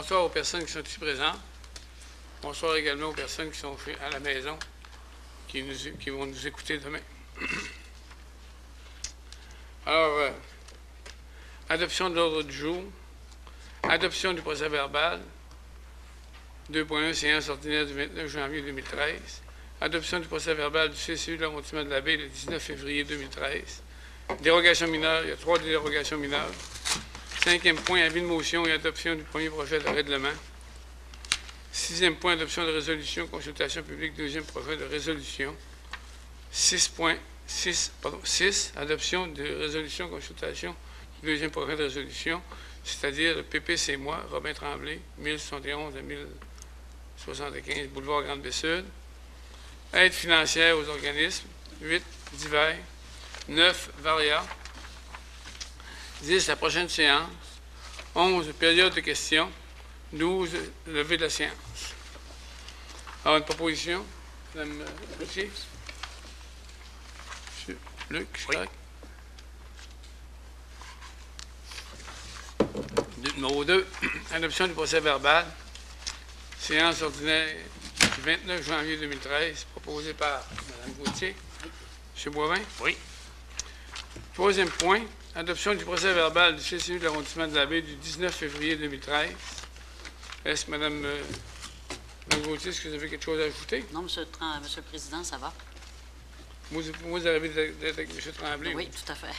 Bonsoir aux personnes qui sont ici présentes. Bonsoir également aux personnes qui sont à la maison, qui vont nous écouter demain. Alors, adoption de l'ordre du jour, adoption du procès-verbal, 2.1, séance ordinaire du 29 janvier 2013, adoption du procès-verbal du CCU de l'arrondissement de la Baie le 19 février 2013, dérogation mineure, il y a 3 dérogations mineures. 5e point, avis de motion et adoption du premier projet de règlement. 6e point, adoption de résolution, consultation publique, 2e projet de résolution. 6, adoption de résolution, consultation, 2e projet de résolution, c'est-à-dire le PP, moi, Robin Tremblay, 1071 à 1075, boulevard Grande-Baie-Sud. Aide financière aux organismes, 8, divers. 9, varia. 10, la prochaine séance. 11, période de questions. 12, levée de la séance. Alors, une proposition, Mme Gauthier. M. Luc, oui. Numéro 2, adoption du procès-verbal. Séance ordinaire du 29 janvier 2013, proposée par Mme Gauthier. M. Boivin. Oui. 3e point, adoption du procès-verbal du CCU de l'arrondissement de la Baie du 19 février 2013. Est-ce que Mme Gauthier, est-ce que vous avez quelque chose à ajouter? Non, Monsieur le Président, ça va. Vous avez d'être avec M. Tremblay? Oui, tout à fait.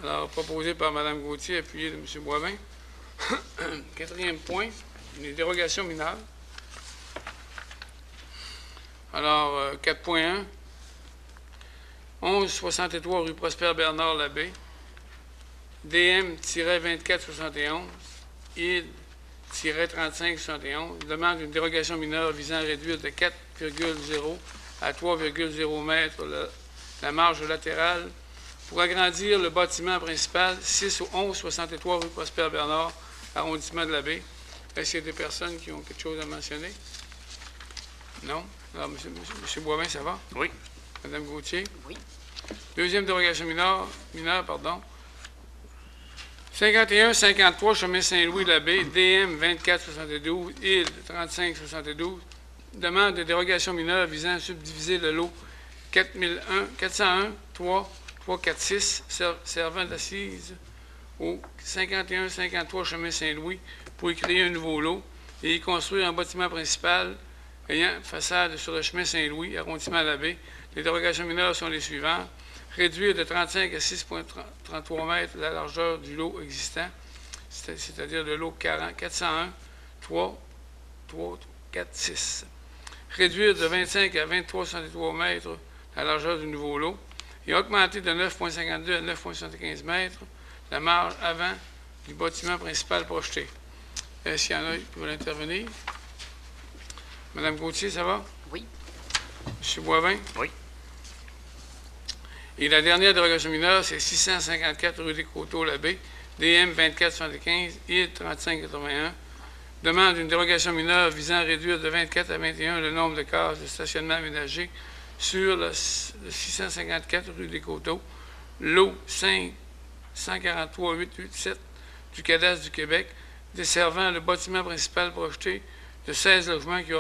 Alors, proposé par Mme Gauthier, appuyé de M. Boivin. 4e point, les dérogations mineures. Alors, 4.1. 1163 rue Prosper-Bernard-Labbé, DM-2471, ID-3571, demande une dérogation mineure visant à réduire de 4,0 à 3,0 mètres la marge latérale pour agrandir le bâtiment principal 6 au 1163 rue Prosper-Bernard, arrondissement de la Baie. Est-ce qu'il y a des personnes qui ont quelque chose à mentionner? Non? Alors, M. Boivin, ça va? Oui. Mme Gauthier? Oui. 2e dérogation mineure, 51-53, chemin Saint-Louis-la-Baie, DM 2472, île 3572. Demande de dérogation mineure visant à subdiviser le lot 401-346, servant d'assise au 51-53, chemin Saint-Louis, pour y créer un nouveau lot et y construire un bâtiment principal ayant façade sur le chemin Saint-Louis, arrondissement de la Baie. Les dérogations mineures sont les suivantes. Réduire de 35 à 6,33 mètres la largeur du lot existant, c'est-à-dire le lot 401, 3, 4, 6. Réduire de 25 à 23,63 mètres la largeur du nouveau lot et augmenter de 9,52 à 9,75 mètres la marge avant du bâtiment principal projeté. Est-ce qu'il y en a qui veulent intervenir? Mme Gauthier, ça va? Oui. M. Boivin? Oui. Et la dernière dérogation mineure, c'est 654 rue des Coteaux-la-Baie, DM 2475, ID 3581. Demande une dérogation mineure visant à réduire de 24 à 21 le nombre de cases de stationnement aménagées sur le 654 rue des Coteaux, lot 5 143 887 du cadastre du Québec, desservant le bâtiment principal projeté de 16 logements qui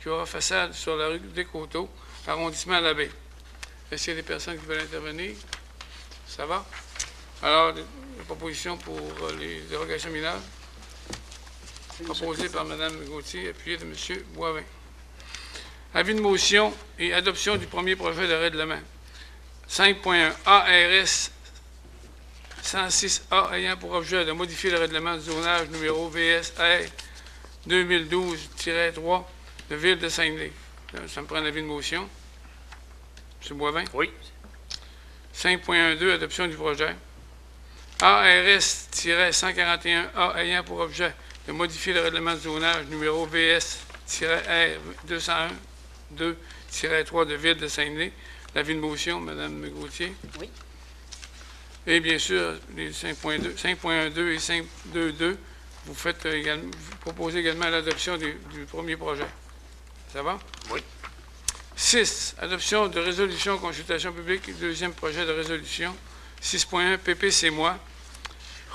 aura façade sur la rue des Coteaux, arrondissement de la Baie. Est-ce qu'il y a des personnes qui veulent intervenir? Ça va? Alors, les propositions pour les dérogations mineures, proposées par Mme Gauthier, appuyées de M. Boivin. Avis de motion et adoption du premier projet de règlement. 5.1 ARS 106A ayant pour objet de modifier le règlement de zonage numéro VSR 2012-3 de Ville de Saguenay. Ça me prend un avis de motion. M. Boivin? Oui. 5.12, adoption du projet. ARS-141A ayant pour objet de modifier le règlement de zonage numéro VS-R 201-2-3 de Ville de Saguenay. L'avis de motion, Mme Gauthier? Oui. Et bien sûr, les 5.12 et 5.22, vous proposez également l'adoption du premier projet. Ça va? Oui. 6. Adoption de résolution, consultation publique, deuxième projet de résolution. 6.1, PP, moi.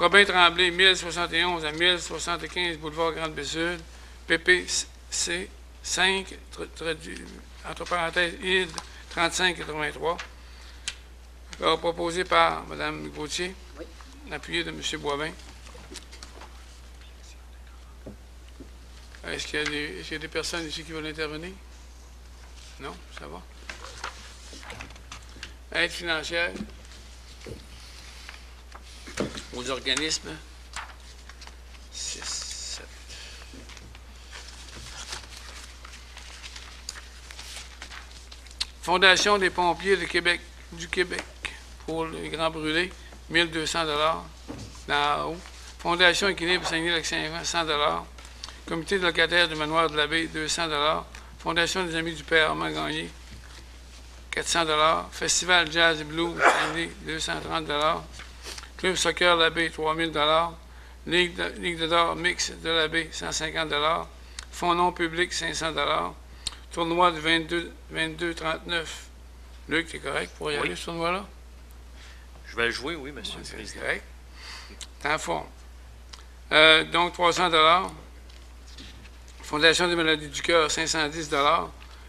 Robin-Tremblay, 1071 à 1075 boulevard Grande-Bissule, PPC 5, entre parenthèses, ID 3583. Proposé par Mme Gauthier, Oui. appuyé de M. Boivin. Est-ce qu'il y a des personnes ici qui veulent intervenir? Non? Ça va? Aide financière aux organismes. 6, 7. Fondation des pompiers du Québec pour les grands brûlés, 1 200 dans la haut. Fondation Équilibre Saguenay-Lac-Saint-Jean, 100 Comité de locataires du manoir de l'abbé, 200 Fondation des Amis du Père Armand Gagné, 400 Festival Jazz et Blues, Saguenay, 230 Club Soccer L'Abbé, 3 000 Ligue de d'or mix de l'Abbé, 150 Fonds non public, 500 Tournoi de 22-39. Luc, tu es correct pour y aller, ce tournoi-là? Je vais le jouer, oui, monsieur le président. C'est correct. T'es en forme. Donc, 300 Fondation des maladies du cœur, 510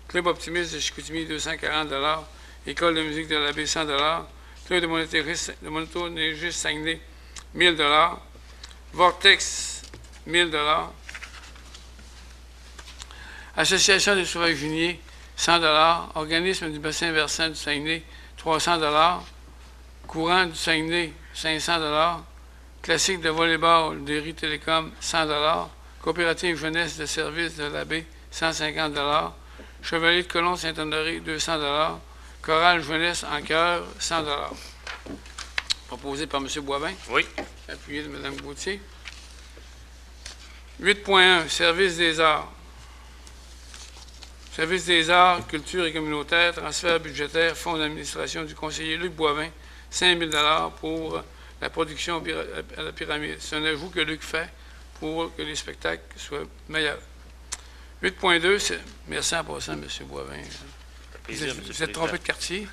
Club optimiste de Chicoutimi, 240 École de musique de l'Abbé, 100 Club de monétaristes Saguenay, 1 000 Vortex, 1 000 Association des sauvages-juniers, 100 Organisme du bassin versant du Saguenay, 300 Courant du Saguenay, 500 Classique de volleyball d'Eri Télécom, 100 Coopérative jeunesse de service de l'Abbé, 150 Chevalier de Colomb Saint-Honoré, 200 Chorale jeunesse en chœur, 100 Proposé par M. Boivin. Oui. Appuyé de Mme Gauthier. 8.1 Service des arts. Service des arts, culture et communautaire, transfert budgétaire, fonds d'administration du conseiller Luc Boivin, 5 000 pour la production à la pyramide. C'est un ajout que Luc fait pour que les spectacles soient meilleurs. 8.2, merci en passant, M. Boivin. Plaisir, Vous êtes trompé de quartier?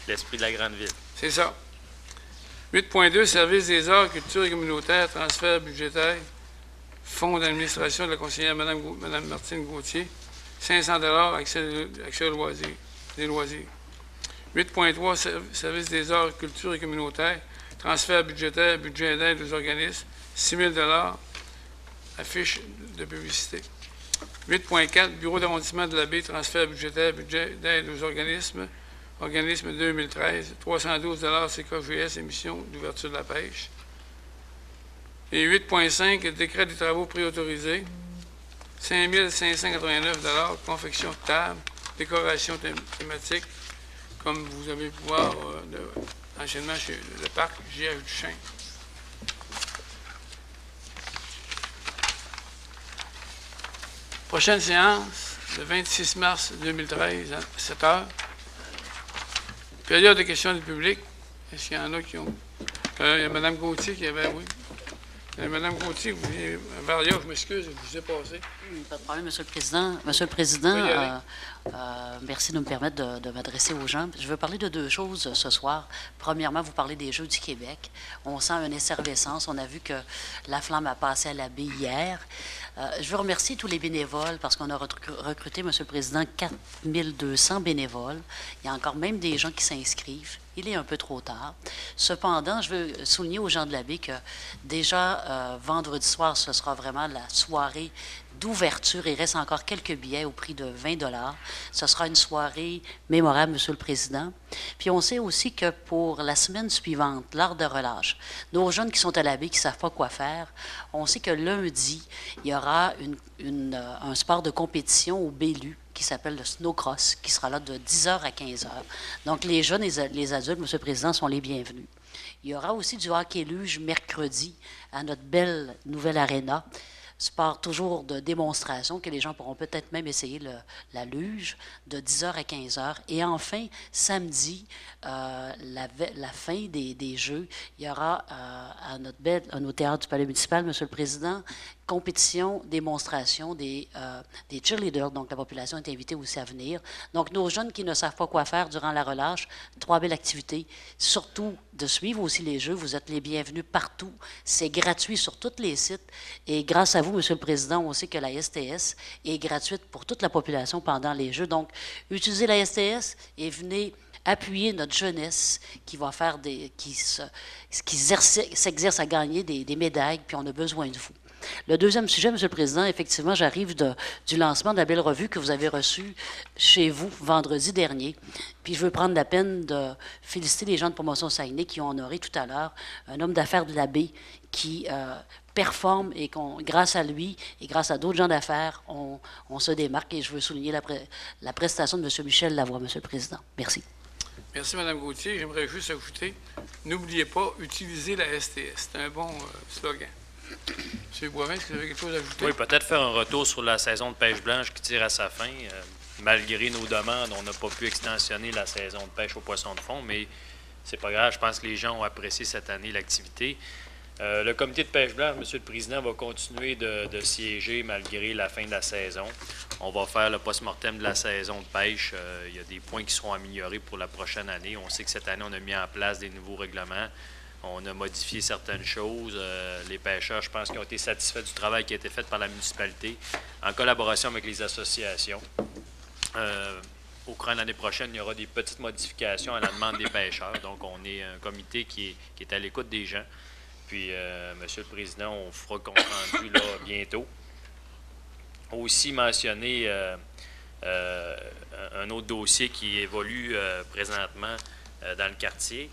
L'esprit de la grande ville. C'est ça. 8.2, Service des arts, culture et communautaire, transfert budgétaire, fonds d'administration de la conseillère Mme Martine Gauthier, 500 accès aux loisirs, des loisirs. 8.3, Service des arts, culture et communautaire, transfert budgétaire, budget d'aide aux organismes, 6 000 affiche de publicité. 8.4, Bureau d'arrondissement de l'Abbé, transfert budgétaire, budget d'aide aux organismes, organisme 2013, 312 CKGS, émission d'ouverture de la pêche. Et 8.5, décret des travaux préautorisés, 5 589 confection de table, décoration thématique, comme vous avez pu voir enchaînement chez le parc J.H. Duchesne. Prochaine séance, le 26 mars 2013, à 7 h. Période de questions du public. Est-ce qu'il y en a qui ont... il y a Mme Gauthier qui avait... Oui. Mme Gauthier, vous venez... Varia, je m'excuse, je vous ai passé. Pas de problème, M. le Président. Monsieur le Président, merci de me permettre de m'adresser aux gens. Je veux parler de deux choses ce soir. Premièrement, vous parlez des Jeux du Québec. On sent une effervescence. On a vu que la flamme a passé à l'Abbé hier. Je veux remercier tous les bénévoles parce qu'on a recruté, M. le Président, 4 200 bénévoles. Il y a encore même des gens qui s'inscrivent. Il est un peu trop tard. Cependant, je veux souligner aux gens de l'Abbé que déjà, vendredi soir, ce sera vraiment la soirée d'ouverture. Il reste encore quelques billets au prix de 20 $. Ce sera une soirée mémorable, Monsieur le Président. Puis on sait aussi que pour la semaine suivante, l'heure de relâche, nos jeunes qui sont à l'Abbé, qui ne savent pas quoi faire, on sait que lundi, il y aura un sport de compétition au Bellu qui s'appelle le snowcross, qui sera là de 10 h à 15 h. Donc les jeunes et les adultes, Monsieur le Président, sont les bienvenus. Il y aura aussi du hockey-luge mercredi à notre belle nouvelle aréna. Sport toujours de démonstration que les gens pourront peut-être même essayer la luge de 10 h à 15 h. Et enfin, samedi, la fin des Jeux, il y aura à nos théâtres du Palais municipal, Monsieur le Président, compétition, démonstration des cheerleaders. Donc, la population est invitée aussi à venir. Donc, nos jeunes qui ne savent pas quoi faire durant la relâche, 3 belles activités. Surtout, de suivre aussi les jeux. Vous êtes les bienvenus partout. C'est gratuit sur tous les sites. Et grâce à vous, Monsieur le Président, on sait que la STS est gratuite pour toute la population pendant les jeux. Donc, utilisez la STS et venez appuyer notre jeunesse qui va faire qui s'exerce à gagner des médailles, puis on a besoin de vous. Le deuxième sujet, Monsieur le Président, effectivement, j'arrive du lancement de la belle revue que vous avez reçue chez vous vendredi dernier. Puis je veux prendre la peine de féliciter les gens de Promotion Saguenay qui ont honoré tout à l'heure un homme d'affaires de la baie qui performe et grâce à lui et grâce à d'autres gens d'affaires, on se démarque. Et je veux souligner la prestation de M. Michel Lavoie, Monsieur le Président. Merci. Merci, Mme Gauthier. J'aimerais juste ajouter, n'oubliez pas, utilisez la STS. C'est un bon slogan. M. Boivin, est-ce que vous avez quelque chose à ajouter? Oui, peut-être faire un retour sur la saison de pêche blanche qui tire à sa fin. Malgré nos demandes, on n'a pas pu extensionner la saison de pêche aux poissons de fond, mais c'est pas grave. Je pense que les gens ont apprécié cette année l'activité. Le comité de pêche blanche, M. le Président, va continuer de siéger malgré la fin de la saison. On va faire le post-mortem de la saison de pêche. Il y a des points qui seront améliorés pour la prochaine année. On sait que cette année, on a mis en place des nouveaux règlements. On a modifié certaines choses. Les pêcheurs, je pense qu'ils ont été satisfaits du travail qui a été fait par la municipalité en collaboration avec les associations. Au courant de l'année prochaine, il y aura des petites modifications à la demande des pêcheurs. Donc, on est un comité qui est à l'écoute des gens. Puis, Monsieur le Président, on fera compte rendu là bientôt. Aussi mentionner un autre dossier qui évolue présentement dans le quartier.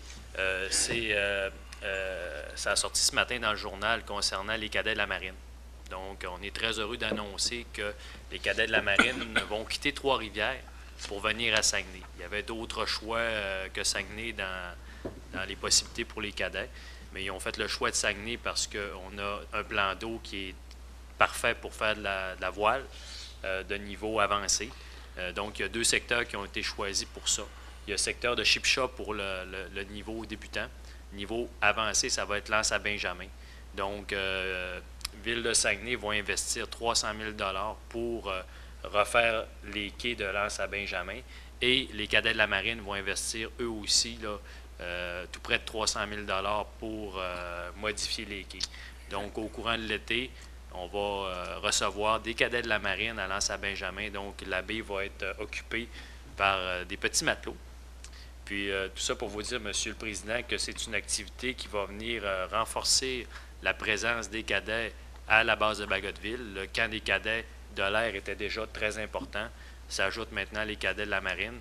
Ça a sorti ce matin dans le journal concernant les cadets de la Marine. Donc, on est très heureux d'annoncer que les cadets de la Marine vont quitter Trois-Rivières pour venir à Saguenay. Il y avait d'autres choix que Saguenay dans les possibilités pour les cadets. Mais ils ont fait le choix de Saguenay parce qu'on a un plan d'eau qui est parfait pour faire de la voile de niveau avancé. Donc, il y a 2 secteurs qui ont été choisis pour ça. Il y a le secteur de Chipcha pour le niveau débutant. Niveau avancé, ça va être l'Anse à Benjamin. Donc, Ville de Saguenay va investir 300 000 $ pour refaire les quais de l'Anse à Benjamin. Et les cadets de la Marine vont investir eux aussi là, tout près de 300 000 $ pour modifier les quais. Donc, au courant de l'été, on va recevoir des cadets de la Marine à l'Anse à Benjamin. Donc, la baie va être occupée par des petits matelots. Puis, tout ça pour vous dire, Monsieur le Président, que c'est une activité qui va venir renforcer la présence des cadets à la base de Bagotville. Le camp des cadets de l'air était déjà très important. S'ajoutent maintenant les cadets de la Marine.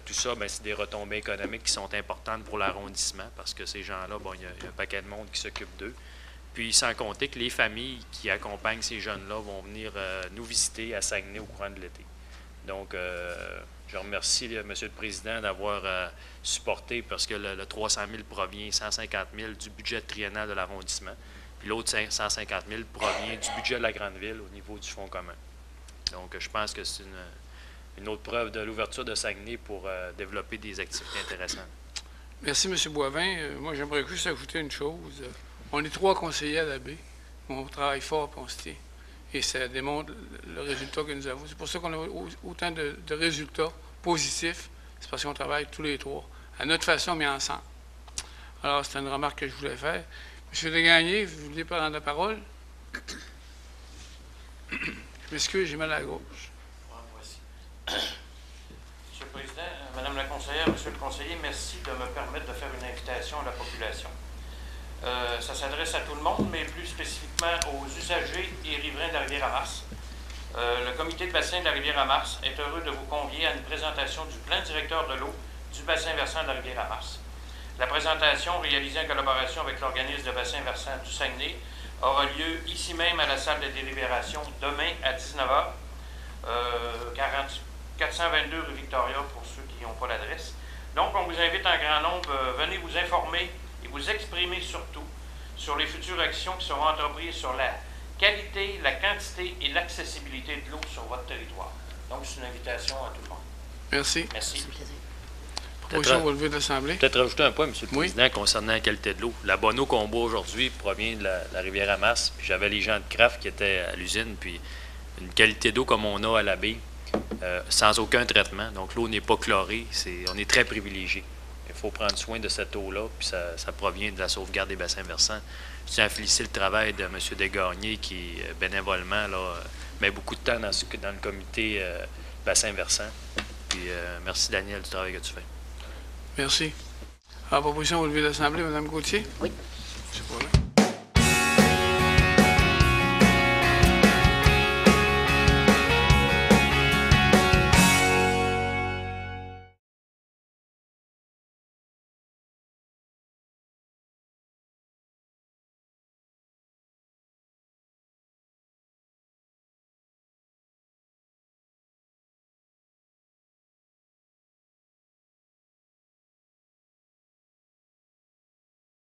Tout ça, c'est des retombées économiques qui sont importantes pour l'arrondissement parce que ces gens-là, il y a un paquet de monde qui s'occupe d'eux. Puis, sans compter que les familles qui accompagnent ces jeunes-là vont venir nous visiter à Saguenay au courant de l'été. Donc, je remercie Monsieur le Président d'avoir supporté parce que le 300 000 provient 150 000 du budget triennal de l'arrondissement. Puis l'autre 150 000 provient du budget de la grande ville au niveau du fonds commun. Donc, je pense que c'est une autre preuve de l'ouverture de Saguenay pour développer des activités intéressantes. Merci, M. Boivin. Moi, j'aimerais juste ajouter une chose. On est 3 conseillers à la baie. On travaille fort et on se tient. Et ça démontre le résultat que nous avons. C'est pour ça qu'on a autant de résultats positifs. C'est parce qu'on travaille tous les 3, à notre façon, mais ensemble. Alors, c'est une remarque que je voulais faire. M. Desgagnés, vous voulez prendre la parole? Je m'excuse, j'ai mal à la gauche. Monsieur le Président, Madame la conseillère, Monsieur le conseiller, merci de me permettre de faire une invitation à la population. Ça s'adresse à tout le monde, mais plus spécifiquement aux usagers et riverains de la Rivière-à-Mars. Le comité de bassin de la Rivière-à-Mars est heureux de vous convier à une présentation du plan directeur de l'eau du bassin versant de la Rivière-à-Mars. La présentation, réalisée en collaboration avec l'organisme de bassin versant du Saguenay, aura lieu ici même à la salle de délibération demain à 19h, 422 rue Victoria pour ceux qui n'ont pas l'adresse. Donc, on vous invite en grand nombre, venez vous informer et vous exprimer surtout sur les futures actions qui seront entreprises sur la qualité, la quantité et l'accessibilité de l'eau sur votre territoire. Donc, c'est une invitation à tout le monde. Merci. Merci. proposition va lever de l'Assemblée. Peut-être rajouter un point, M. le Oui. Président, concernant la qualité de l'eau. La bonne eau qu'on boit aujourd'hui provient de la rivière Amas. Puis j'avais les gens de Kraft qui étaient à l'usine. Puis une qualité d'eau comme on a à la baie, sans aucun traitement. Donc l'eau n'est pas chlorée. On est très privilégié. Il faut prendre soin de cette eau-là. Puis ça provient de la sauvegarde des bassins versants. Je tiens à féliciter le travail de M. Desgagnés qui, bénévolement, là, met beaucoup de temps dans le comité bassin versant. Puis merci, Daniel, du travail que tu fais. Merci. La proposition va lever de l'Assemblée, Mme Gauthier? Oui. C'est pas là.